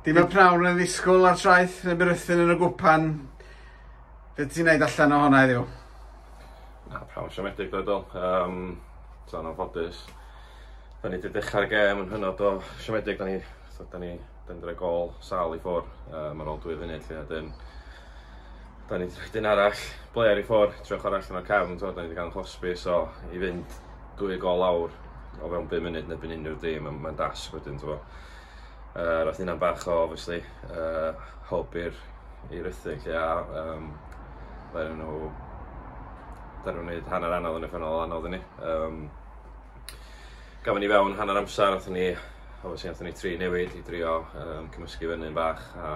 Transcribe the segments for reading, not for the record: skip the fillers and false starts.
Dim y prawn yn ddisgwyl ar traeth neu Ruthin yn y gwpan. Be ti'n neud allan o honna heddiw? Na, prawn siomedig ddol. Sa'n anffodus. Da ni wedi dechrau'r gêm yn hynod o siomedig. Da ni dendro gol sal i ffwr. Mae'n ôl 2 funud lle. Da ni wedi dyn arall, Blair i ffwr, trewch arall yn o'r cefn. Da ni wedi cael yn chosbi, so i fynd 2 gol lawr o fewn 5 munud neu byn unrhyw dim, mae'n dasg wedyn. Roedd hynna'n bach o, obviously, hob i Ruthin lle a ddaru nhw wneud hanner anodd yn y ffynol anodd i ni. Gafon ni fewn hanner amser, obviously nathon ni 3 newid i drio cymysgu fyny'n bach a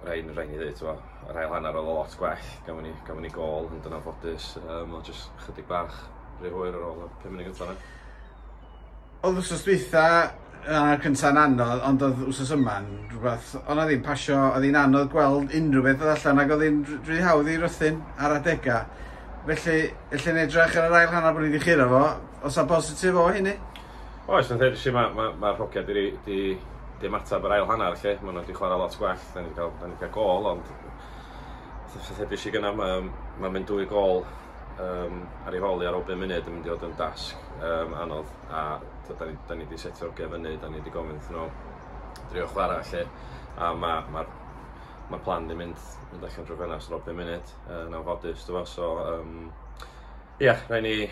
rhaid i ddweud, yr ail hanner oedd o lot gwell, gafon ni gol yn dyna fodus, oedd jyst chydig bach rhy hwyr ar ôl y 5 munud gyntaf yna. Oedd wrsos dwytha cynta'n anodd, ond oedd wrsos yma'n rhywbeth, ond oedd hi'n pasio, oedd hi'n anodd gweld unrhyw beth oedd allan ac oedd hi'n rhy hawdd i Ruthin ar adega. Felly, yn edrych ar yr ail hanner bod ni wedi chiro fo, os a positif o hynny? Oes, yn dweud mae'r hogiad di ymatab yr ail hanner lle, maen nhw wedi chwarae lot gwell, da ni cael gol, ond ddweud i gyna, mae'n mynd 2 gol ar ei holi ar ôl 5 munud yn mynd i fod yn dasg anodd, a da ni wedi setio'r gêm fyny, da ni wedi gofyn nhw drio chwarae lle, a mae'r plan di mynd allan drwy fenas ar ôl 5 munud, na'n fodus, so rhaid ni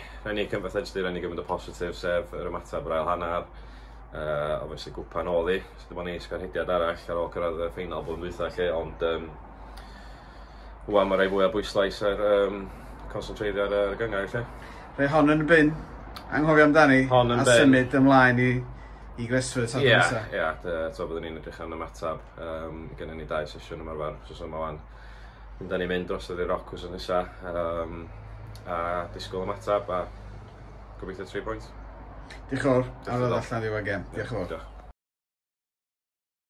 cymryd edrych, rhaid ni gymryd y positif, sef yr ymatab yr ail hanner, obviously gwpan ôl i, so dyma ni sgarhidiad arall ar ôl cyrraedd y ffeinal bod yn dwytha lle, ond wwan mae rai fwy o bwyslais ar concentreiddio ar y gyngor lle. Rhai hon yn y bin, anghofio amdani, a symud ymlaen i greswyr tad nesaf. Byddwn ni'n edrych am ymatab, gennym ni 2 sesiwn ymarfer, sos yma wan. Da ni'n mynd dros ydy'r roc wrth nesaf, a disgwyl ymatab, a gobeithio 3 pwynt. Diolch yn fawr, ar ddod allan ddiwedd gêm. Diolch yn fawr.